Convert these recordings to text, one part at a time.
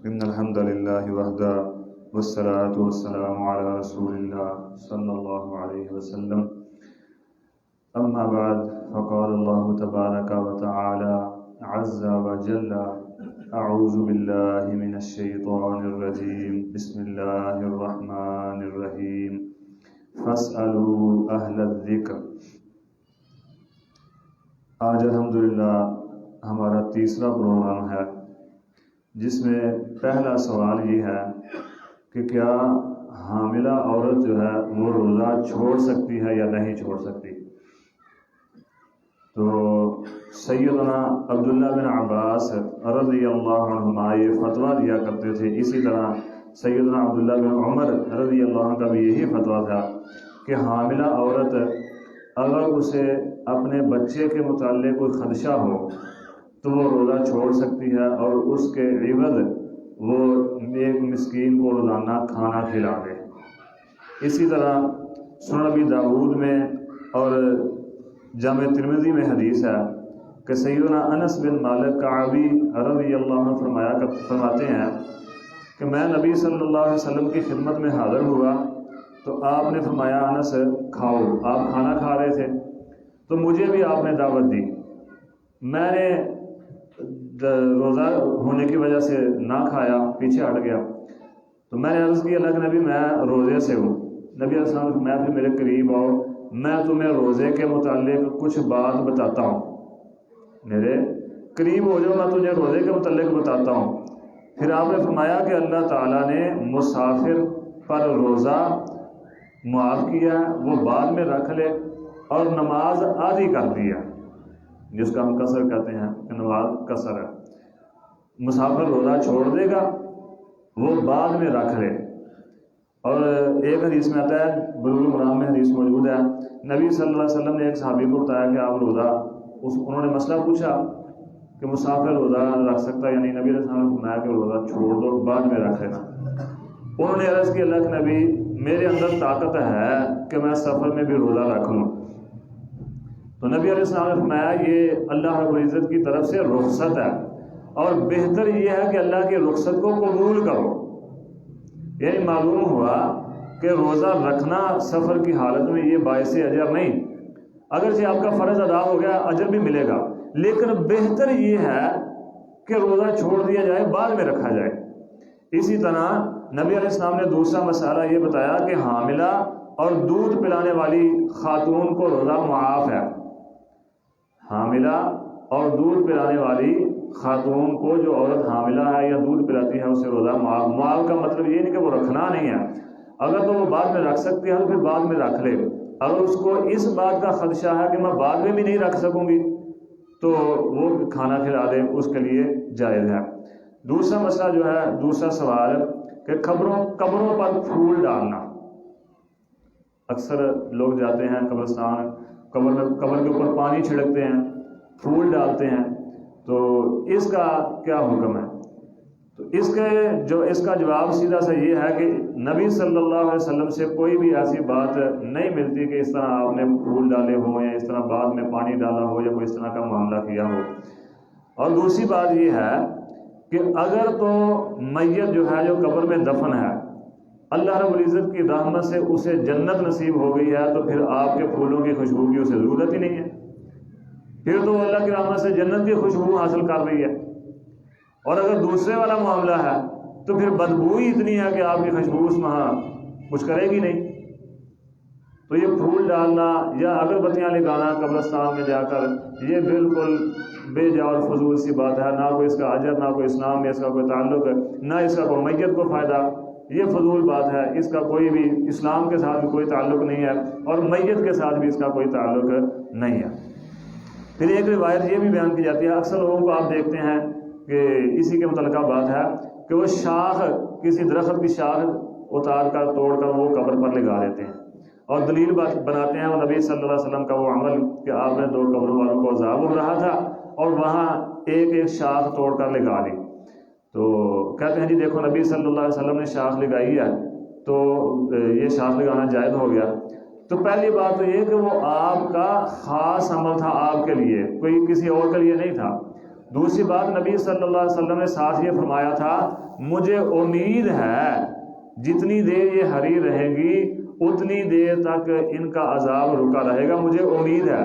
إن الحمد لله وحده والصلاة والسلام على رسول الله صلى الله عليه وسلم. أما بعد، فقال الله تبارك وتعالى عز وجل: أعوذ بالله من الشيطان الرجيم. بسم الله الرحمن الرحيم. فاسألوا أهل الذکر. آج الحمدللہ ہمارا تیسرا پروگرام ہے، جس میں پہلا سوال یہ ہے کہ کیا حاملہ عورت جو ہے وہ روزہ چھوڑ سکتی ہے یا نہیں چھوڑ سکتی؟ تو سیدنا عبداللہ بن عباس رضی اللہ عنہما یہ فتویٰ دیا کرتے تھے. اسی طرح سیدنا عبداللہ بن عمر رضی اللہ عنہ کا بھی یہی فتویٰ تھا کہ حاملہ عورت اگر اسے اپنے بچے کے متعلق کوئی خدشہ ہو تو وہ روزہ چھوڑ سکتی ہے، اور اس کے عوض وہ ایک مسکین کو روزانہ کھانا کھلا دے. اسی طرح سنن ابی داؤد میں اور جامع ترمذی میں حدیث ہے کہ سیدنا انس بن مالک کعبی رضی اللہ عنہ فرماتے ہیں کہ میں نبی صلی اللہ علیہ وسلم کی خدمت میں حاضر ہوا تو آپ نے فرمایا: انس کھاؤ. آپ کھانا کھا رہے تھے تو مجھے بھی آپ نے دعوت دی. میں نے روزہ ہونے کی وجہ سے نہ کھایا، پیچھے ہٹ گیا. تو میں نے عرض کی: اللہ کے نبی میں روزے سے ہوں. نبی علیہ السلام میں پھر میرے قریب آؤ، میں تمہیں روزے کے متعلق کچھ بات بتاتا ہوں. میرے قریب ہو جاؤ، میں تجھے روزے کے متعلق بتاتا ہوں. پھر آپ نے فرمایا کہ اللہ تعالیٰ نے مسافر پر روزہ معاف کیا، وہ بعد میں رکھ لے، اور نماز آدھی کر دی ہے، جس کا ہم قصر کہتے ہیں کہ نماز قصر ہے. مسافر روزہ چھوڑ دے گا، وہ بعد میں رکھ لے. اور ایک حدیث میں آتا ہے، بلوغ المرام میں حدیث موجود ہے، نبی صلی اللہ علیہ وسلم نے ایک صحابی کو بتایا کہ آپ روزہ، انہوں نے مسئلہ پوچھا کہ مسافر روزہ رکھ سکتا ہے یا نہیں. نبی علیہ السلام نے فرمایا کہ روزہ چھوڑ دو، بعد میں رکھ لینا. انہوں نے عرض کی: اللہ کے نبی میرے اندر طاقت ہے کہ میں سفر میں بھی روزہ رکھ لوں. تو نبی علیہ السلام نے فرمایا یہ اللہ رب العزت کی طرف سے رخصت ہے، اور بہتر یہ ہے کہ اللہ کی رخصت کو قبول کرو. یعنی معلوم ہوا کہ روزہ رکھنا سفر کی حالت میں یہ باعث اجر نہیں، اگرچہ آپ کا فرض ادا ہو گیا اجر بھی ملے گا، لیکن بہتر یہ ہے کہ روزہ چھوڑ دیا جائے، بعد میں رکھا جائے. اسی طرح نبی علیہ السلام نے دوسرا مسئلہ یہ بتایا کہ حاملہ اور دودھ پلانے والی خاتون کو روزہ معاف ہے. حاملہ اور دودھ پلانے والی خاتون کو، جو عورت حاملہ ہے یا دودھ پلاتی ہے، اسے روزہ معاف کا مطلب یہ نہیں کہ وہ رکھنا نہیں ہے. اگر تو وہ بعد میں رکھ سکتی ہے تو پھر بعد میں رکھ لے. اگر اس کو اس بات کا خدشہ ہے کہ میں بعد میں بھی نہیں رکھ سکوں گی تو وہ کھانا کھلا دے، اس کے لیے جائز ہے. دوسرا مسئلہ جو ہے، دوسرا سوال کہ قبروں پر پھول ڈالنا. اکثر لوگ جاتے ہیں قبرستان، قبر کے اوپر پانی چھڑکتے ہیں، پھول ڈالتے ہیں. تو اس کا کیا حکم ہے؟ تو اس کا جواب سیدھا سا یہ ہے کہ نبی صلی اللہ علیہ وسلم سے کوئی بھی ایسی بات نہیں ملتی کہ اس طرح آپ نے پھول ڈالے ہوں یا اس طرح بعد میں پانی ڈالا ہو یا کوئی اس طرح کا معاملہ کیا ہو. اور دوسری بات یہ ہے کہ اگر تو میت جو ہے، جو قبر میں دفن ہے، اللہ رب العزت کی رحمت سے اسے جنت نصیب ہو گئی ہے، تو پھر آپ کے پھولوں کی خوشبو کی اسے ضرورت ہی نہیں ہے. پھر تو اللہ کی رحمت سے جنت کی خوشبو حاصل کر رہی ہے. اور اگر دوسرے والا معاملہ ہے تو پھر بدبو ہی اتنی ہے کہ آپ کی خوشبو اس میں کچھ کرے گی نہیں. تو یہ پھول ڈالنا یا اگربتیاں لگانا قبرستان میں جا کر، یہ بالکل بے جا اور فضول سی بات ہے. نہ کوئی اس کا اجر، نہ کوئی اسلام میں اس کا کوئی تعلق ہے، نہ اس کا کوئی میت کو فائدہ. یہ فضول بات ہے، اس کا کوئی بھی اسلام کے ساتھ بھی کوئی تعلق نہیں ہے، اور میت کے ساتھ بھی اس کا کوئی تعلق نہیں ہے. پھر ایک روایت یہ بھی بیان کی جاتی ہے، اکثر لوگوں کو آپ دیکھتے ہیں کہ اسی کے متعلقہ بات ہے کہ وہ شاخ، کسی درخت کی شاخ اتار کر، توڑ کر وہ قبر پر لگا دیتے ہیں، اور دلیل بناتے ہیں وہ نبی صلی اللہ علیہ وسلم کا وہ عمل کہ آپ نے 2 قبروں والوں کو عذاب ہو رہا تھا اور وہاں ایک شاخ توڑ کر لگا دی. تو کہتے ہیں جی دیکھو نبی صلی اللہ علیہ وسلم نے شاخ لگائی ہے تو یہ شاخ لگانا جائز ہو گیا. تو پہلی بات تو یہ کہ وہ آپ کا خاص عمل تھا، آپ کے لیے، کوئی کسی اور کے لیے نہیں تھا. دوسری بات نبی صلی اللہ علیہ وسلم نے ساتھ یہ فرمایا تھا مجھے امید ہے جتنی دیر یہ حریر رہے گی اتنی دیر تک ان کا عذاب رکا رہے گا، مجھے امید ہے۔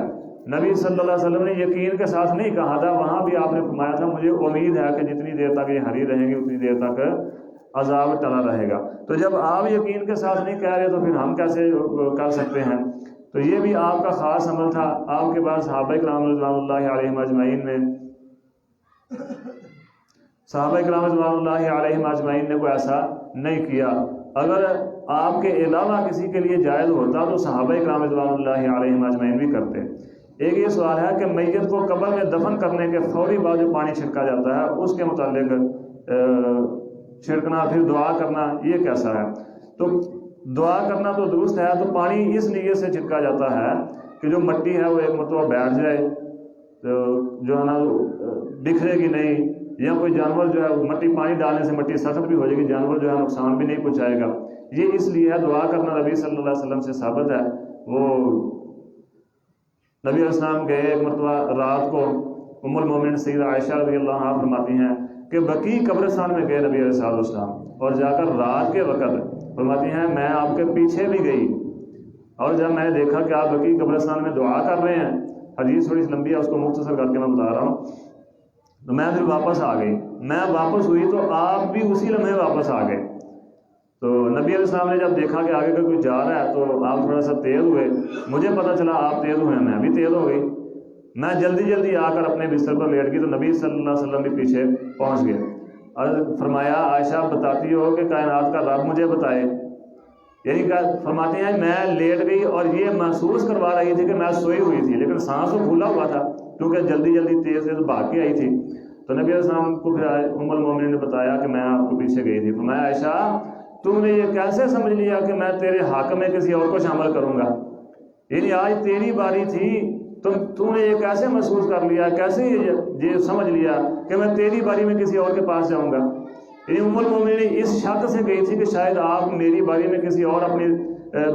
نبی صلی اللہ علیہ وسلم نے یقین کے ساتھ نہیں کہا تھا، وہاں بھی آپ نے فرمایا تھا مجھے امید ہے کہ جتنی دیر تک یہ حریر رہیں گی اتنی دیر تک عذاب ٹلا رہے گا۔ تو جب آپ یقین کے ساتھ نہیں کہہ رہے تو پھر ہم کیسے کر سکتے ہیں؟ تو یہ بھی آپ کا خاص عمل تھا۔ آپ کے بعد صحابہ کرام رضوان اللہ علیہم اجمعین نے کوئی ایسا نہیں کیا۔ اگر آپ کے علاوہ کسی کے لیے جائز ہوتا تو صحابہ کرام رضوان اللہ علیہم اجمعین بھی کرتے۔ ایک یہ سوال ہے کہ میت کو قبر میں دفن کرنے کے فوری بعد جو پانی چھڑکا جاتا ہے اس کے متعلق چھڑکنا پھر دعا کرنا یہ کیسا ہے؟ تو دعا کرنا تو درست ہے، تو پانی اس نیت سے چھڑکا جاتا ہے کہ جو مٹی ہے وہ ایک مرتبہ بیٹھ جائے، جو ہے نا بکھرے گی نہیں، یا کوئی جانور جو ہے مٹی پانی ڈالنے سے مٹی سخت بھی ہو جائے گی، جانور جو ہے نقصان بھی نہیں پہنچائے گا۔ یہ اس لیے ہے، دعا کرنا نبی صلی اللہ علیہ وسلم سے ثابت ہے۔ وہ نبی علیہ السلام گئے ایک مرتبہ رات کو، ام المومنین سیدہ عائشہ رضی اللہ عنہا فرماتی ہیں کہ بقیع قبرستان میں گئے نبی علیہ السلام، اور جا کر رات کے وقت فرماتی ہیں میں آپ کے پیچھے بھی گئی، اور جب میں نے دیکھا کہ آپ بقیع قبرستان میں دعا کر رہے ہیں، حدیث تھوڑی سی لمبی ہے اس کو مختصر کر کے میں بتا رہا ہوں، تو میں پھر واپس آ گئی۔ میں واپس ہوئی تو آپ بھی اسی لمحے واپس آ گئے۔ تو نبی علیہ السلام نے جب دیکھا کہ آگے کا کوئی جا رہا ہے تو آپ تھوڑا سا تیز ہوئے، مجھے پتہ چلا آپ تیز ہوئے، میں بھی تیز ہو گئی، میں جلدی آ کر اپنے بستر پر لیٹ گئی، تو نبی صلی اللہ علیہ وسلم بھی پیچھے پہنچ گئے۔ اور فرمایا عائشہ بتاتی ہو کہ کائنات کا رب مجھے بتائے، یعنی کہ فرماتے ہیں میں لیٹ گئی اور یہ محسوس کروا رہی تھی کہ میں سوئی ہوئی تھی، لیکن سانس تو کھلا ہوا تھا کیونکہ جلدی تیز بھاگ کے آئی تھی۔ تو نبی علیہ السلام کو پھر ام المومنین نے بتایا کہ میں آپ کو پیچھے گئی تھی۔ فرمایا عائشہ تم نے یہ کیسے سمجھ لیا کہ میں تیرے حق میں کسی اور کو شامل کروں گا؟ یعنی آج تیری باری تھی، تم نے یہ کیسے محسوس کر لیا، کیسے یہ سمجھ لیا کہ میں تیری باری میں کسی اور کے پاس جاؤں گا؟ یعنی ام المومنین اس شک سے گئی تھی کہ شاید آپ میری باری میں کسی اور اپنی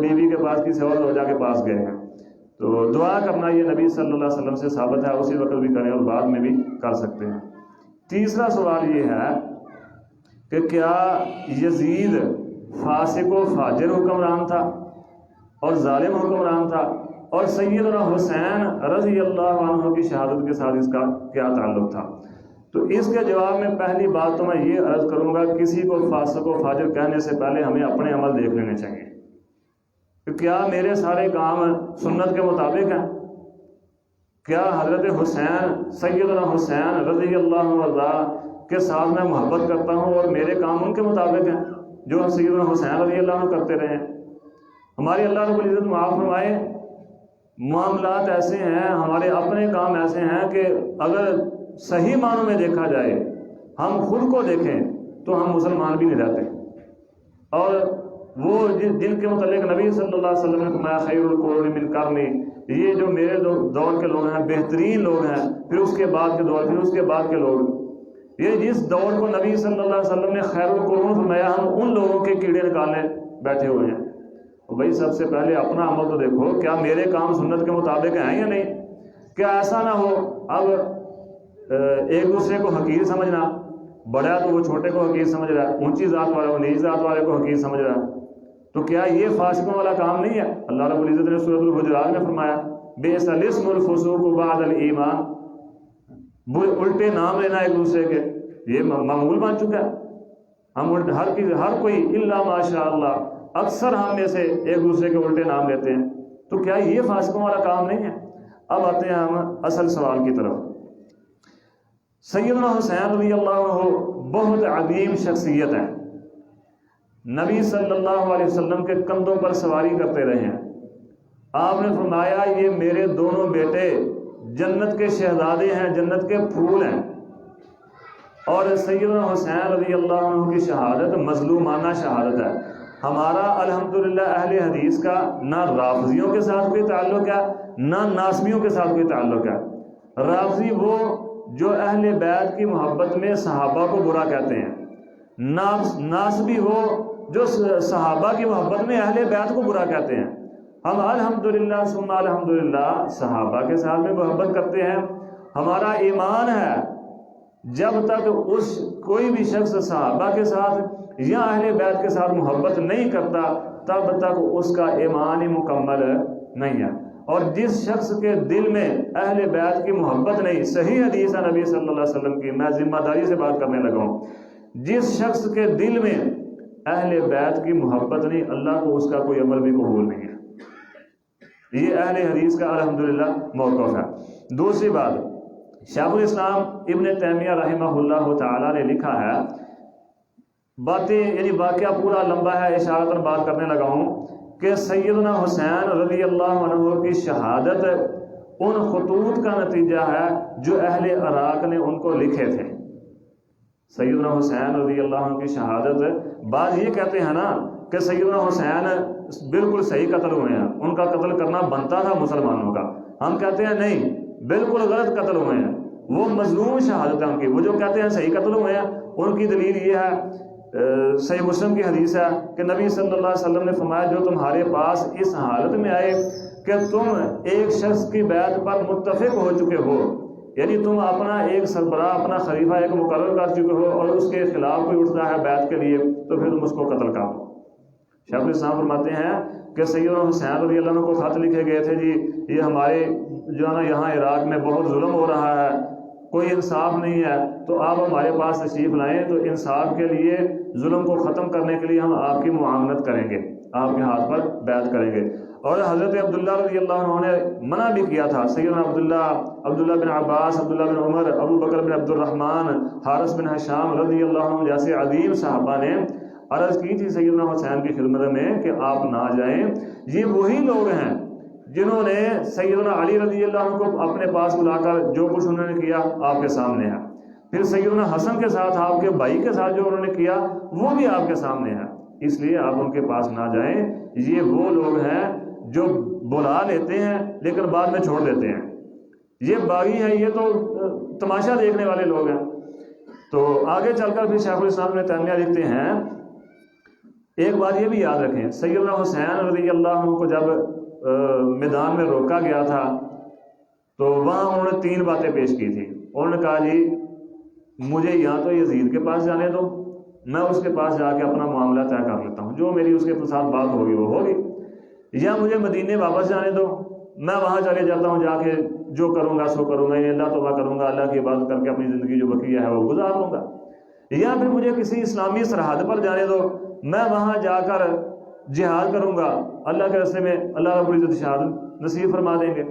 بیوی کے پاس، کسی اور زوجہ کے پاس گئے ہیں۔ تو دعا کرنا یہ نبی صلی اللہ علیہ وسلم سے ثابت ہے، اسی وقت بھی کریں اور بعد میں بھی کر سکتے ہیں۔ تیسرا سوال یہ ہے کہ کیا یزید فاسق و فاجر حکمران تھا اور ظالم حکمران تھا، اور سیدنا حسین رضی اللہ عنہ کی شہادت کے ساتھ اس کا کیا تعلق تھا؟ تو اس کے جواب میں پہلی بات تو میں یہ عرض کروں گا، کسی کو فاسق و فاجر کہنے سے پہلے ہمیں اپنے عمل دیکھ لینے چاہیے کہ کیا میرے سارے کام سنت کے مطابق ہیں؟ کیا حضرت حسین سیدنا حسین رضی اللہ عنہ کے ساتھ میں محبت کرتا ہوں اور میرے کام ان کے مطابق ہیں جو سیدنا حسین رضی اللہ عنہ کرتے رہے ہیں؟ ہماری اللہ رب العزت معاف فرمائے، معاملات ایسے ہیں، ہمارے اپنے کام ایسے ہیں کہ اگر صحیح معنوں میں دیکھا جائے، ہم خود کو دیکھیں تو ہم مسلمان بھی نہیں رہتے، اور وہ جن کے متعلق نبی صلی اللہ علیہ وسلم نے فرمایا خیر القرون من قرنی، یہ جو میرے دور کے لوگ ہیں بہترین لوگ ہیں، پھر اس کے بعد کے دور، پھر اس کے بعد کے لوگ، یہ جس دور کو نبی صلی اللہ علیہ وسلم نے خیر القرون فرمایا، ہم ان لوگوں کے کیڑے نکالنے بیٹھے ہوئے ہیں۔ بھائی سب سے پہلے اپنا عمل تو دیکھو، کیا میرے کام سنت کے مطابق ہیں یا نہیں؟ کیا ایسا نہ ہو اب ایک دوسرے کو حقیر سمجھنا، بڑا تو وہ چھوٹے کو حقیر سمجھ رہا ہے، اونچی ذات والا وہ نیچی ذات والے کو حقیر سمجھ رہا ہے، تو کیا یہ فاسقوں والا کام نہیں ہے؟ اللہ رب العزت نے سورۃ الحجرات میں فرمایا بئس الاسم الفسوق بعد الایمان، الٹے نام لینا ایک دوسرے کے یہ معمول بن چکا ہے۔ ہم ہر کوئی الا ماشاء اللہ، اکثر ہم میں سے ایک دوسرے کے الٹے نام لیتے ہیں، تو کیا یہ فاسقوں والا کام نہیں ہے؟ اب آتے ہیں ہم اصل سوال کی طرف۔ سیدنا حسین رضی اللہ عنہ بہت عظیم شخصیت ہے، نبی صلی اللہ علیہ وسلم کے کندھوں پر سواری کرتے رہے ہیں۔ آپ نے فرمایا یہ میرے دونوں بیٹے جنت کے شہزادے ہیں، جنت کے پھول ہیں، اور سیدنا حسین رضی اللہ عنہ کی شہادت مظلومانہ شہادت ہے۔ ہمارا الحمدللہ اہل حدیث کا نہ رافضیوں کے ساتھ کوئی تعلق ہے نہ ناسبیوں کے ساتھ کوئی تعلق ہے۔ رافضی وہ جو اہل بیت کی محبت میں صحابہ کو برا کہتے ہیں، ناسبی وہ جو صحابہ کی محبت میں اہل بیت کو برا کہتے ہیں۔ ہم الحمدللہ ثم الحمدللہ صحابہ کے ساتھ میں محبت کرتے ہیں، ہمارا ایمان ہے جب تک اس کوئی بھی شخص صحابہ کے ساتھ یا اہل بیت کے ساتھ محبت نہیں کرتا تب تک اس کا ایمان ہی مکمل نہیں ہے۔ اور جس شخص کے دل میں اہل بیت کی محبت نہیں، صحیح حدیث ہے نبی صلی اللہ علیہ وسلم کی، میں ذمہ داری سے بات کرنے لگا ہوں، جس شخص کے دل میں اہل بیت کی محبت نہیں، اللہ کو اس کا کوئی عمل بھی قبول نہیں ہے۔ یہ اہل حدیث کا الحمدللہ موقف ہے۔ دوسری بات، شیخ الاسلام ابن تیمیہ رحمہ اللہ تعالی نے لکھا ہے، باتیں یعنی واقعہ پورا لمبا ہے، اشارتاً بات کرنے لگا ہوں کہ سیدنا حسین رضی اللہ عنہ کی شہادت ان خطوط کا نتیجہ ہے جو اہل عراق نے ان کو لکھے تھے۔ سیدنا حسین رضی اللہ عنہ کی شہادت، بعض یہ کہتے ہیں نا کہ سیدنا حسین بالکل صحیح قتل ہوئے ہیں، ان کا قتل کرنا بنتا تھا مسلمانوں کا، ہم کہتے ہیں نہیں، بالکل غلط قتل ہوئے ہیں، وہ مظلوم شہادت ہے ان کی۔ وہ جو کہتے ہیں صحیح قتل ہوئے ہیں، ان کی دلیل یہ ہے، صحیح مسلم کی حدیث ہے کہ نبی صلی اللہ علیہ وسلم نے فرمایا جو تمہارے پاس اس حالت میں آئے کہ تم ایک شخص کی بیعت پر متفق ہو چکے ہو، یعنی تم اپنا ایک سربراہ، اپنا خلیفہ ایک مقرر کر چکے ہو اور اس کے خلاف کوئی اٹھتا ہے بیعت کے لیے، تو پھر تم اس کو قتل کر دو۔ شیخ الاسلام فرماتے ہیں کہ سیدنا حسین رضی اللہ عنہ کو خط لکھے گئے تھے، جی یہ ہمارے جو ہے نا یہاں عراق میں بہت ظلم ہو رہا ہے، کوئی انصاف نہیں ہے، تو آپ ہمارے پاس تشریف لائیں تو انصاف کے لیے، ظلم کو ختم کرنے کے لیے ہم آپ کی معاونت کریں گے، آپ کے ہاتھ پر بیعت کریں گے۔ اور حضرت عبداللہ رضی اللہ عنہ نے منع بھی کیا تھا، سیدنا عبداللہ بن عباس، عبداللہ بن عمر، ابو بکر بن عبد الرحمن، حارث بن ہشام رضی اللہ عنہ جیسے عظیم صحابہ نے عرض کی تھی سیدنا حسین کی خدمت میں کہ آپ نہ جائیں۔ یہ وہی لوگ ہیں جنہوں نے سیدنا علی رضی اللہ عنہ کو اپنے پاس بلا کر جو کچھ انہوں نے کیا آپ کے سامنے ہے، پھر سیدنا حسن کے ساتھ، آپ کے بھائی کے ساتھ جو انہوں نے کیا وہ بھی آپ کے سامنے ہے، اس لیے آپ ان کے پاس نہ جائیں۔ یہ وہ لوگ ہیں جو بلا لیتے ہیں لیکن بعد میں چھوڑ دیتے ہیں، یہ باغی ہے، یہ تو تماشا دیکھنے والے لوگ ہیں۔ تو آگے چل کر پھر شیخ الاسلام ابن تیمیہ لکھتے ہیں، ایک بات یہ بھی یاد رکھیں، سیدنا حسین رضی اللہ عنہ کو جب میدان میں روکا گیا تھا تو وہاں انہوں نے 3 باتیں پیش کی تھی۔ انہوں نے کہا جی مجھے یا تو یزید کے پاس جانے دو، میں اس کے پاس جا کے اپنا معاملہ طے کر لیتا ہوں، جو میری اس کے ساتھ بات ہوگی وہ ہوگی، یا مجھے مدینے واپس جانے دو، میں وہاں چلے جاتا ہوں، جا کے جو کروں گا سو کروں گا، اللہ توبہ کروں گا، اللہ کی عبادت کر کے اپنی زندگی جو بقیہ ہے وہ گزار لوں گا، یا پھر مجھے کسی اسلامی سرحد پر جانے دو، میں وہاں جا کر جہاد کروں گا، اللہ کے راستے میں اللہ رب العزت شہادت نصیب فرما دیں گے۔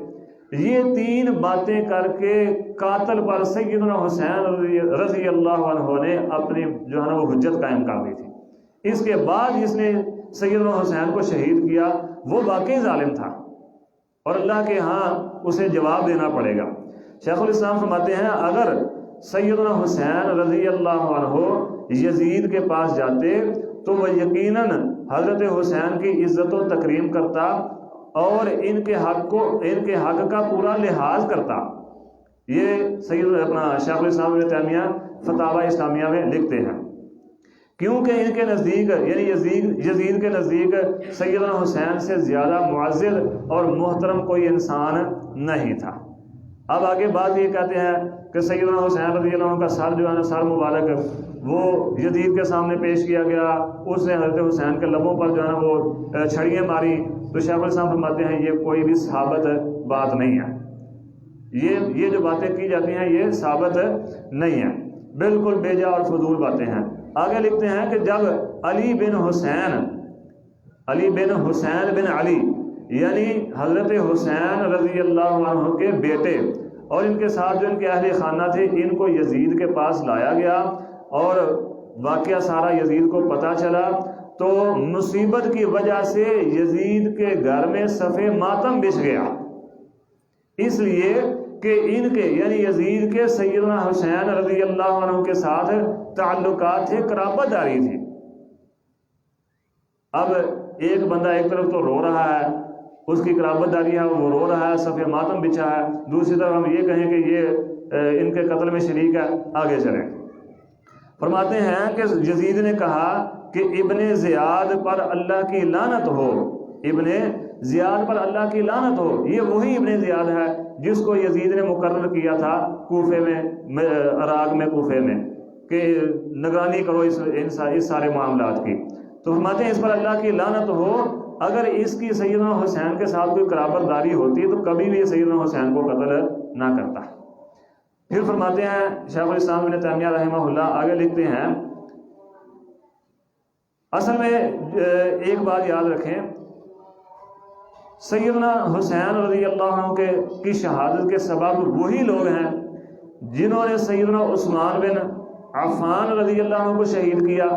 یہ 3 باتیں کر کے قاتل پر سیدنا حسین رضی اللہ عنہ نے اپنی جو ہے نا وہ حجت قائم کر دی تھی۔ اس کے بعد جس نے سیدنا حسین کو شہید کیا وہ واقعی ظالم تھا اور اللہ کے ہاں اسے جواب دینا پڑے گا۔ شیخ الاسلام فرماتے ہیں اگر سیدنا حسین رضی اللہ عنہ یزید کے پاس جاتے تو وہ یقیناً حضرت حسین کی عزت و تکریم کرتا اور ان کے حق کا پورا لحاظ کرتا۔ یہ شیخ الاسلام ابن تیمیہ فتاوی اسلامیہ میں لکھتے ہیں، کیونکہ ان کے نزدیک یعنی یزید کے نزدیک سیدنا حسین سے زیادہ معزز اور محترم کوئی انسان نہیں تھا۔ اب آگے بات یہ کہتے ہیں کہ سیدنا حسین رضی اللہ عنہ کا سر جو ہے نا سر مبارک وہ یزید کے سامنے پیش کیا گیا، اس نے حضرت حسین کے لبوں پر جو ہے نا وہ چھڑیاں ماری، تو شیخ الاسلام فرماتے ہیں یہ کوئی بھی ثابت بات نہیں ہے، یہ جو باتیں کی جاتی ہیں یہ ثابت نہیں ہے، بالکل بیجا اور فضول باتیں ہیں۔ آگے لکھتے ہیں کہ جب علی بن حسین بن علی یعنی حضرت حسین رضی اللہ عنہ کے بیٹے اور ان کے ساتھ جو ان کے اہل خانہ تھے ان کو یزید کے پاس لایا گیا اور واقعہ سارا یزید کو پتہ چلا، تو مصیبت کی وجہ سے یزید کے گھر میں صف ماتم بچھ گیا، اس لیے کہ ان کے یعنی یزید کے سیدنا حسین رضی اللہ عنہ کے ساتھ تعلقات تھے، قرابت داری تھی۔ اب ایک بندہ ایک طرف تو رو رہا ہے، اس کی قرابت داری ہے، وہ رو رہا ہے، صف ماتم بچھا ہے، دوسری طرف ہم یہ کہیں کہ یہ ان کے قتل میں شریک ہے، آگے چلیں۔ فرماتے ہیں کہ یزید نے کہا کہ ابن زیاد پر اللہ کی لعنت ہو، ابن زیاد پر اللہ کی لعنت ہو۔ یہ وہی ابن زیاد ہے جس کو یزید نے مقرر کیا تھا کوفے میں، عراق میں، کوفے میں، کہ نگرانی کرو اس سارے معاملات کی۔ تو فرماتے ہیں اس پر اللہ کی لعنت ہو، اگر اس کی سیدنا حسین کے ساتھ کوئی قرابت داری ہوتی تو کبھی بھی سیدنا حسین کو قتل نہ کرتا۔ پھر فرماتے ہیں شیخ الاسلام ابن تیمیہ رحمہ اللہ آگے لکھتے ہیں، اصل میں ایک بات یاد رکھیں، سیدنا حسین رضی اللہ عنہ کی شہادت کے سبب وہی لوگ ہیں جنہوں نے سیدنا عثمان بن عفان رضی اللہ عنہ کو شہید کیا،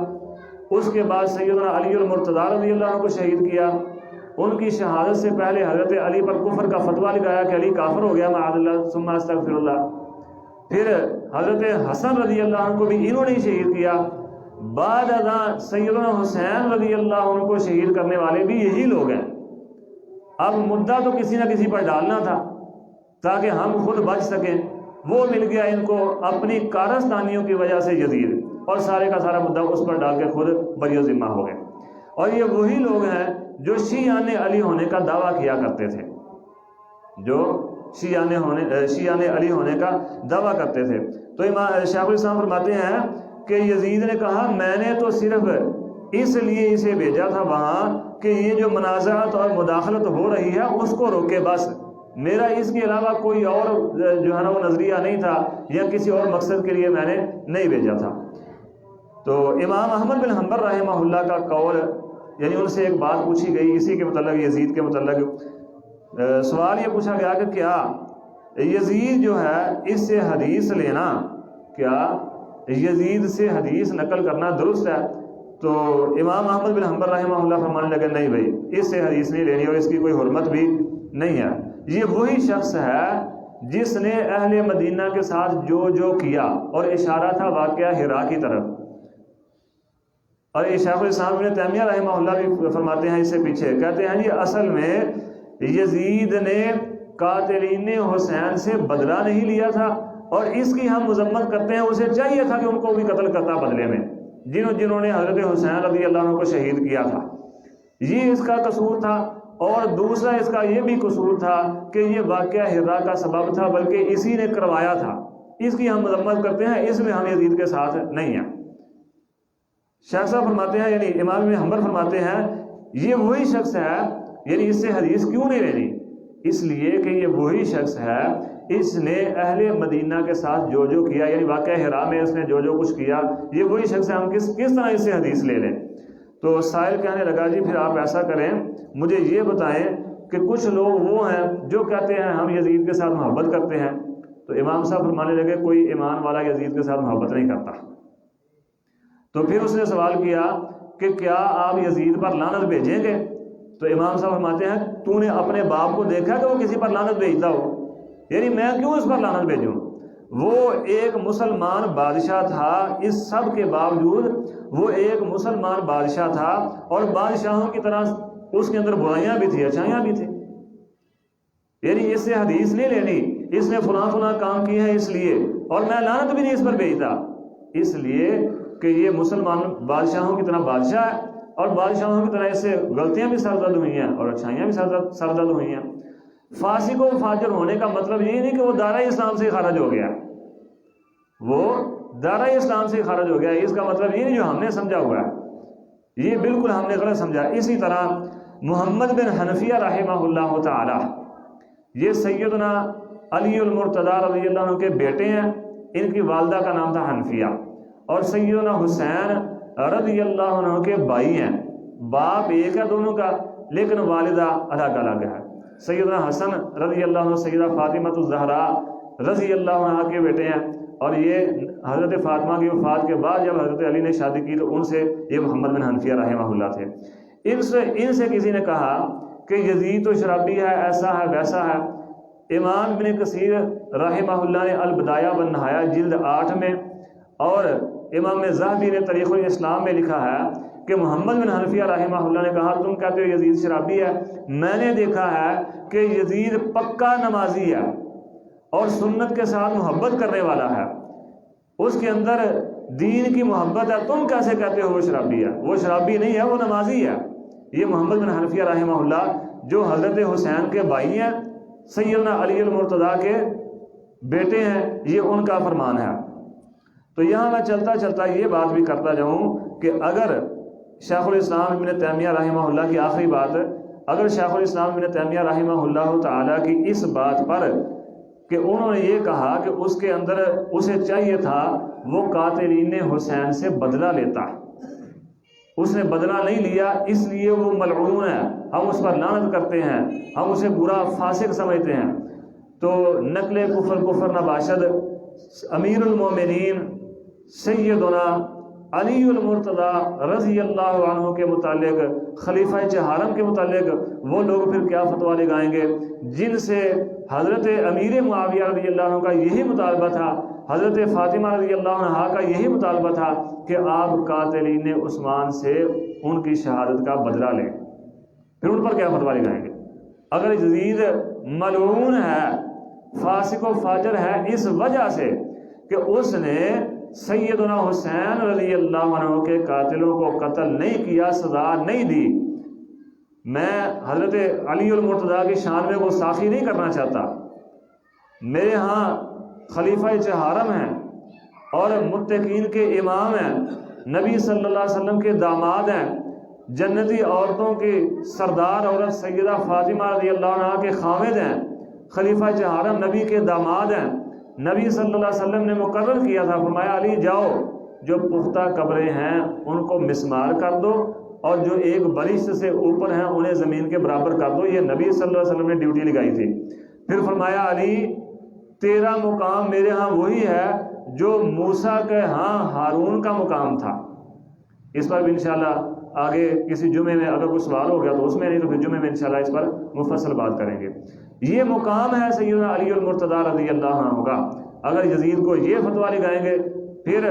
اس کے بعد سیدنا علی المرتضیٰ رضی اللہ عنہ کو شہید کیا۔ ان کی شہادت سے پہلے حضرت علی پر کفر کا فتویٰ لگایا کہ علی کافر ہو گیا معاذ اللہ ثم استغفر اللہ۔ پھر حضرت حسن رضی اللہ عنہ کو بھی انہوں نے شہید کیا۔ بعد ازاں سیدنا حسین رضی اللہ عنہ کو شہید کرنے والے بھی یہی لوگ ہیں۔ اب مدعا تو کسی نہ کسی پر ڈالنا تھا تاکہ ہم خود بچ سکیں، وہ مل گیا ان کو اپنی کارستانیوں کی وجہ سے یزید، اور سارے کا سارا مدعا اس پر ڈال کے خود بری ذمہ ہو گئے۔ اور یہ وہی لوگ ہیں جو شیعان علی ہونے کا دعویٰ کیا کرتے تھے، جو شیعان علی ہونے کا دعویٰ کرتے تھے۔ تو شیخ الاسلام فرماتے ہیں کہ یزید نے کہا میں نے تو صرف اس لیے اسے بھیجا تھا وہاں کہ یہ جو منازعات اور مداخلت ہو رہی ہے اس کو روکے، بس میرا اس کے علاوہ کوئی اور جو ہے نا وہ نظریہ نہیں تھا، یا کسی اور مقصد کے لیے میں نے نہیں بھیجا تھا۔ تو امام احمد بن حنبل رحمہ اللہ کا قول، یعنی ان سے ایک بات پوچھی گئی اسی کے متعلق، یزید کے متعلق سوال یہ پوچھا گیا کہ کیا یزید جو ہے اس سے حدیث لینا، کیا یزید سے حدیث نقل کرنا درست ہے؟ تو امام احمد بن حنبل رحمہ اللہ فرمانے لگے نہیں بھائی، اس سے حدیث نہیں لینی اور اس کی کوئی حرمت بھی نہیں ہے۔ یہ وہی شخص ہے جس نے اہل مدینہ کے ساتھ جو کیا، اور اشارہ تھا واقعہ ہرا کی طرف۔ اور شیخ الاسلام ابن تیمیہ رحمہ اللہ بھی فرماتے ہیں اس سے پیچھے، کہتے ہیں یہ اصل میں یزید نے قاتلین حسین سے بدلہ نہیں لیا تھا، اور اس کی ہم مذمت کرتے ہیں، اسے چاہیے تھا کہ ان کو بھی قتل کرتا بدلے میں، جنہوں نے حضرت حسین رضی اللہ عنہ کو شہید کیا تھا۔ یہ اس کا قصور تھا، اور دوسرا اس کا یہ بھی قصور تھا کہ یہ واقعہ ہرا کا سبب تھا، بلکہ اسی نے کروایا تھا، اس کی ہم مذمت کرتے ہیں، اس میں ہم یزید کے ساتھ نہیں ہیں۔ شیخ صاحب فرماتے ہیں، یعنی امام ابن حنبل فرماتے ہیں یہ وہی شخص ہے، یعنی اس سے حدیث کیوں نہیں لینی؟ اس لیے کہ یہ وہی شخص ہے، اس نے اہل مدینہ کے ساتھ جو کیا، یعنی واقعہ ہرا میں اس نے جو کچھ کیا، یہ وہی شخص ہے، ہم کس طرح اس سے حدیث لے لیں؟ تو سائل کہنے لگا جی پھر آپ ایسا کریں، مجھے یہ بتائیں کہ کچھ لوگ وہ ہیں جو کہتے ہیں ہم یزید کے ساتھ محبت کرتے ہیں۔ تو امام صاحب فرمانے لگے کوئی ایمان والا یزید کے ساتھ محبت نہیں کرتا۔ تو پھر اس نے سوال کیا کہ کیا آپ یزید پر لعنت بھیجیں گے؟ تو امام صاحب فرماتے ہیں تو نے اپنے باپ کو دیکھا کہ وہ کسی پر لعنت بھیجتا ہو؟ یعنی میں کیوں اس پر لعنت بھیجوں؟ وہ ایک مسلمان بادشاہ تھا، اس سب کے باوجود وہ ایک مسلمان بادشاہ تھا، اور بادشاہوں کی طرح اس کے اندر برائیاں بھی تھی، اچھائیاں بھی تھی۔ یعنی اس سے حدیث نہیں لینی، اس نے فلاں کام کیے ہیں اس لیے، اور میں لعنت بھی نہیں اس پر بھیجتا، اس لیے کہ یہ مسلمان بادشاہوں کی طرح بادشاہ ہے، اور بادشاہوں کی طرح اس سے غلطیاں بھی سرزد ہوئی ہیں اور اچھائیاں بھی سرزد ہوئی ہیں۔ فاسق و فاجر ہونے کا مطلب یہ نہیں کہ وہ دائرہ اسلام سے خارج ہو گیا، وہ دائرہ اسلام سے خارج ہو گیا، اس کا مطلب یہ نہیں جو ہم نے سمجھا ہوا ہے، یہ بالکل ہم نے غلط سمجھا۔ اسی طرح محمد بن حنفیہ رحمہ اللہ تعالی، یہ سیدنا علی المرتضیٰ رضی اللہ عنہ کے بیٹے ہیں، ان کی والدہ کا نام تھا حنفیہ، اور سیدنا حسین رضی اللہ عنہ کے بھائی ہیں، باپ ایک ہے دونوں کا لیکن والدہ الگ الگ ہے۔ سیدنا حسن رضی اللہ عنہ سیدہ فاطمہ الزہراء رضی اللہ عنہ کے بیٹے ہیں، اور یہ حضرت فاطمہ کی وفات کے بعد جب حضرت علی نے شادی کی تو ان سے یہ محمد بن حنفیہ رحمہ اللہ تھے۔ ان سے کسی نے کہا کہ یزید تو شرابی ہے، ایسا ہے ویسا ہے۔ امام ابن کثیر رحمہ اللہ نے البدایہ والنہایہ جلد 8 میں، اور امام ذہبی نے تاریخ الاسلام میں لکھا ہے کہ محمد بن حنفیہ رحمہ اللہ نے کہا تم کہتے ہو یزید شرابی ہے، میں نے دیکھا ہے کہ یزید پکا نمازی ہے اور سنت کے ساتھ محبت کرنے والا ہے، اس کے اندر دین کی محبت ہے، تم کیسے کہتے ہو وہ شرابی ہے؟ وہ شرابی نہیں ہے، وہ نمازی ہے۔ یہ محمد بن حنفیہ رحمہ اللہ جو حضرت حسین کے بھائی ہیں، سیدنا علی المرتضیٰ کے بیٹے ہیں، یہ ان کا فرمان ہے۔ تو یہاں میں چلتا چلتا یہ بات بھی کرتا جاؤں کہ اگر شیخ الاسلام ابن تیمیہ رحمہ اللہ کی آخری بات، اگر شیخ الاسلام ابن تیمیہ رحمہ اللہ تعالیٰ کی اس بات پر کہ انہوں نے یہ کہا کہ اس کے اندر اسے چاہیے تھا وہ قاتلین حسین سے بدلہ لیتا، اس نے بدلہ نہیں لیا، اس لیے وہ ملعون ہے، ہم اس پر لعنت کرتے ہیں، ہم اسے برا فاسق سمجھتے ہیں۔ تو نقل کفر نباشد امیر المومنین سیدنا علی المرتضی رضی اللہ عنہ کے متعلق، خلیفہ چہارم کے متعلق وہ لوگ پھر کیا فتویٰ لگائیں گے جن سے حضرت امیر معاویہ رضی اللہ عنہ کا یہی مطالبہ تھا، حضرت فاطمہ رضی اللہ عنہا کا یہی مطالبہ تھا کہ آپ قاتلین عثمان سے ان کی شہادت کا بدلہ لیں، پھر ان پر کیا فتویٰ لگائیں گے؟ اگر یزید ملعون ہے، فاسق و فاجر ہے اس وجہ سے کہ اس نے سیدنا حسین رضی اللہ عنہ کے قاتلوں کو قتل نہیں کیا، سزا نہیں دی۔ میں حضرت علی المرتضی کی شان میں گستاخی نہیں کرنا چاہتا، میرے ہاں خلیفہ چہارم ہیں اور متقین کے امام ہیں، نبی صلی اللہ علیہ وسلم کے داماد ہیں، جنتی عورتوں کی سردار عورت سیدہ فاطمہ رضی اللہ عنہ کے خامد ہیں، خلیفہ چہارم نبی کے داماد ہیں۔ نبی صلی اللہ علیہ وسلم نے مقرر کیا تھا، فرمایا علی جاؤ جو پختہ قبریں ہیں ان کو مسمار کر دو اور جو ایک بلشت سے اوپر ہیں انہیں زمین کے برابر کر دو، یہ نبی صلی اللہ علیہ وسلم نے ڈیوٹی لگائی تھی۔ پھر فرمایا علی تیرا مقام میرے ہاں وہی ہے جو موسیٰ کے ہاں ہارون کا مقام تھا۔ اس پر بھی انشاءاللہ آگے کسی جمعے میں اگر کوئی سوال ہو گیا تو اس میں، نہیں تو پھر جمعے میں انشاءاللہ اس پر مفصل بات کریں گے۔ یہ مقام ہے سیدنا علی المرتضی رضی اللہ عنہ کا۔ اگر یزید کو یہ فتویٰ لگائیں گے، پھر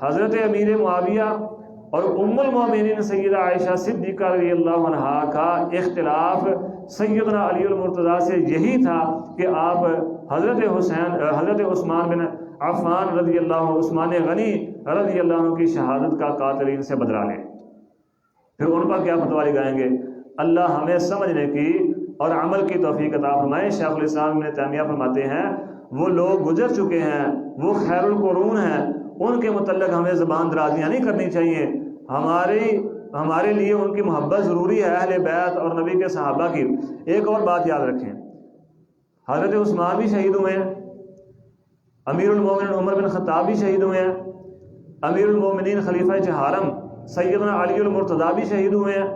حضرت امیر معاویہ اور ام المومنین سیدہ عائشہ صدیقہ رضی اللہ عنہا کا اختلاف سیدنا علی المرتضی سے یہی تھا کہ آپ حضرت عثمان بن عفان رضی اللہ عنہ، عثمان غنی رضی اللہ عنہ کی شہادت کا قاتلین سے بدلہ لیں، پھر ان پر کیا فتویٰ لگائیں گے؟ اللہ ہمیں سمجھنے کی اور عمل کی توفیق عطا فرمائے۔ شیخ الاسلام ابن تیمیہ فرماتے ہیں وہ لوگ گزر چکے ہیں، وہ خیر القرون ہیں، ان کے متعلق ہمیں زبان درازیاں نہیں کرنی چاہیے، ہمارے لیے ان کی محبت ضروری ہے، اہل بیت اور نبی کے صحابہ کی۔ ایک اور بات یاد رکھیں، حضرت عثمان بھی شہید ہوئے ہیں، امیر المومنین عمر بن خطاب بھی شہید ہوئے ہیں، امیر المومنین خلیفہ چہارم سیدنا علی المرتضی بھی شہید ہوئے ہیں،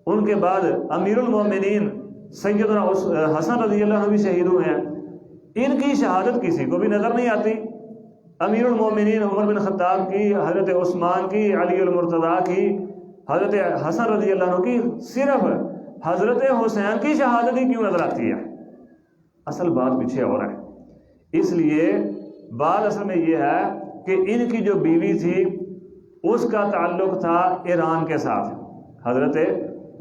ان کے بعد امیر المومنین سیدنا حسن رضی اللہ عنہ بھی شہید ہوئے ہیں۔ ان کی شہادت کسی کو بھی نظر نہیں آتی، امیر المومنین عمر بن خطاب کی، حضرت عثمان کی، علی المرتضی کی، حضرت حسن رضی اللہ عنہ کی، صرف حضرت حسین کی شہادت ہی کیوں نظر آتی ہے؟ اصل بات پیچھے اور ہے۔ اس لیے بات اصل میں یہ ہے کہ ان کی جو بیوی تھی اس کا تعلق تھا ایران کے ساتھ، حضرت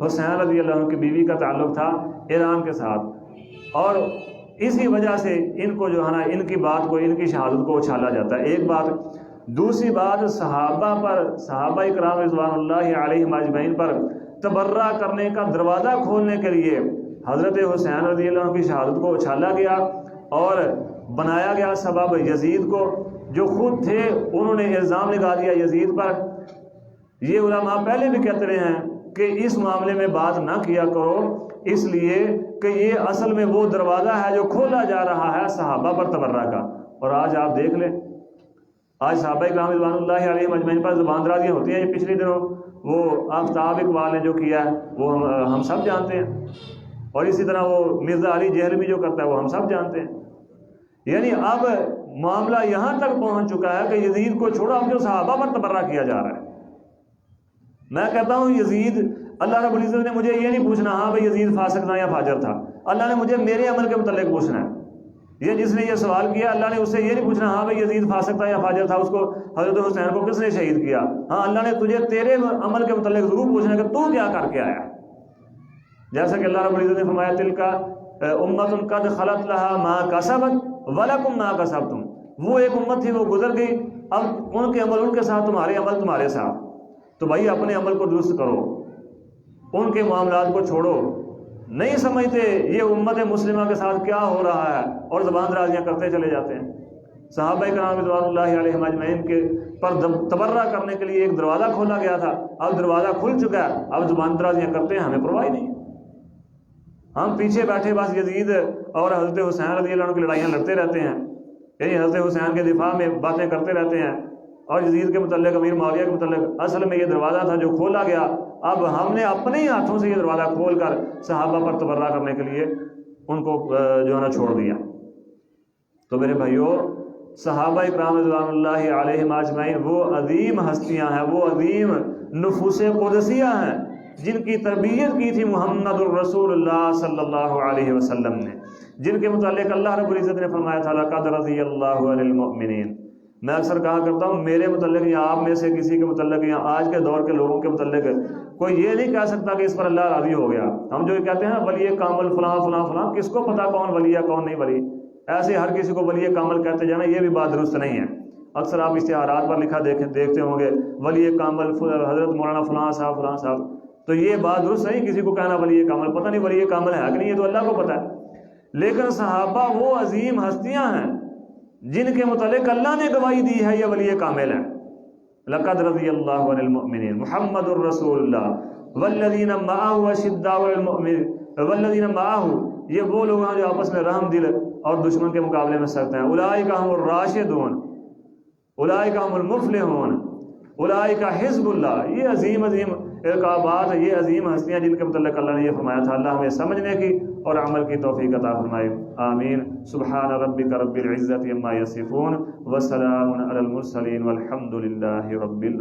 حسین رضی اللہ عنہ کی بیوی کا تعلق تھا ایران کے ساتھ، اور اسی وجہ سے ان کو جو ہے نا ان کی بات کو، ان کی شہادت کو اچھالا جاتا ہے۔ ایک بات، دوسری بات صحابہ پر، صحابہ کرام رضوان اللہ علیہم اجمعین پر تبرہ کرنے کا دروازہ کھولنے کے لیے حضرت حسین رضی اللہ عنہ کی شہادت کو اچھالا گیا اور بنایا گیا سبب یزید کو، جو خود تھے انہوں نے الزام لگا دیا یزید پر۔ یہ علماء پہلے بھی کہتے رہے ہیں کہ اس معاملے میں بات نہ کیا کرو، اس لیے کہ یہ اصل میں وہ دروازہ ہے جو کھولا جا رہا ہے صحابہ پر تبرہ کا۔ اور آج آپ دیکھ لیں، آج صحابہ کرام رضوان اللہ علیہم اجمعین پر زبان درازیاں ہوتی ہیں۔ یہ پچھلے دنوں وہ آفتاب اقبال نے جو کیا ہے وہ ہم سب جانتے ہیں، اور اسی طرح وہ مرزا علی جہلوی جو کرتا ہے وہ ہم سب جانتے ہیں۔ یعنی اب معاملہ یہاں تک پہنچ چکا ہے کہ یزید کو چھوڑو، اب جو صحابہ پر تبرہ کیا جا رہا ہے۔ میں کہتا ہوں یزید، اللہ رب العزت نے مجھے یہ نہیں پوچھنا ہاں بھائی یزید فاسق تھا یا فاجر تھا، اللہ نے مجھے میرے عمل کے متعلق پوچھنا ہے۔ یہ جس نے یہ سوال کیا اللہ نے اس سے یہ نہیں پوچھنا ہاں بھائی یزید فاسق تھا یا فاجر تھا، اس کو حضرت حسین کو کس نے شہید کیا، ہاں اللہ نے تجھے تیرے عمل کے متعلق ضرور پوچھنا کہ تو کیا کر کے آیا۔ جیسا کہ اللہ رب العزت نے فرمایا تلک امت قد خلت لها ما کسبت ولکم ما کسبتم، وہ ایک امت تھی وہ گزر گئی، اب ان کے عمل ان کے ساتھ، تمہارے عمل تمہارے ساتھ۔ تو بھائی اپنے عمل کو درست کرو، ان کے معاملات کو چھوڑو، نہیں سمجھتے یہ امت مسلمہ کے ساتھ کیا ہو رہا ہے، اور زبان درازیاں کرتے چلے جاتے ہیں۔ صحابہ کرام رضوان اللہ علیہم اجمعین کے پر تبرہ کرنے کے لیے ایک دروازہ کھولا گیا تھا، اب دروازہ کھل چکا ہے، اب زبان درازیاں کرتے ہیں، ہمیں پرواہ نہیں۔ ہم پیچھے بیٹھے بس یزید اور حضرت حسین رضی اللہ عنہ کی لڑائیاں لڑتے رہتے ہیں، یعنی حضرت حسین کے دفاع میں باتیں کرتے رہتے ہیں، اور یزید کے متعلق، امیر معاویہ کے متعلق۔ اصل میں یہ دروازہ تھا جو کھولا گیا، اب ہم نے اپنے ہی ہاتھوں سے یہ دروازہ کھول کر صحابہ پر تبرہ کرنے کے لیے ان کو جو ہے نا چھوڑ دیا۔ تو میرے بھائیوں، صحابہ اکرام رضوان اللہ علیہم اجمعین وہ عظیم ہستیاں ہیں، وہ عظیم نفوس قدسیہ ہیں جن کی تربیت کی تھی محمد الرسول اللہ صلی اللہ علیہ وسلم نے، جن کے متعلق اللہ رب العزت نے فرمایا تھا لقد رضی اللہ عن المؤمنین۔ میں اکثر کہا کرتا ہوں میرے متعلق یا آپ میں سے کسی کے متعلق یا آج کے دور کے لوگوں کے متعلق کوئی یہ نہیں کہہ سکتا کہ اس پر اللہ راضی ہو گیا۔ ہم جو کہتے ہیں ولی کامل فلاں فلاں فلاں، کس کو پتا کون ولی ہے کون نہیں ولی؟ ایسے ہر کسی کو ولی کامل کہتے جانا یہ بھی بات درست نہیں ہے۔ اکثر آپ اشتہارات پر لکھا دیکھتے ہوں گے ولی کامل حضرت مولانا فلاں صاحب فلاں صاحب، تو یہ بات درست نہیں کسی کو کہنا ولی کامل، پتہ نہیں ولی کامل ہے کہ نہیں، یہ تو اللہ کو پتہ ہے۔ لیکن صحابہ وہ عظیم ہستیاں ہیں جن کے متعلق اللہ نے گواہی دی ہے یہ ولی کامل ہے۔ لقد رضی اللہ عن المؤمنین محمد الرسول اللہ والذین معہ اشداء علی المؤمنین والذین معہ، یہ وہ لوگ ہیں جو آپس میں رحم دل اور دشمن کے مقابلے میں سخت ہیں۔ اولئک هم الراشدون اولئک هم المفلحون اولئک حزب اللہ۔ یہ عظیم عظیم القابات، یہ عظیم ہستیاں جن کے متعلق اللہ نے یہ فرمایا تھا۔ اللہ ہمیں سمجھنے کی اور عمل کی توفیق عطا فرمائے، آمین۔ سبحان ربک رب العزت عما یصفون وسلام علی المرسلین والحمد للہ رب العالمین۔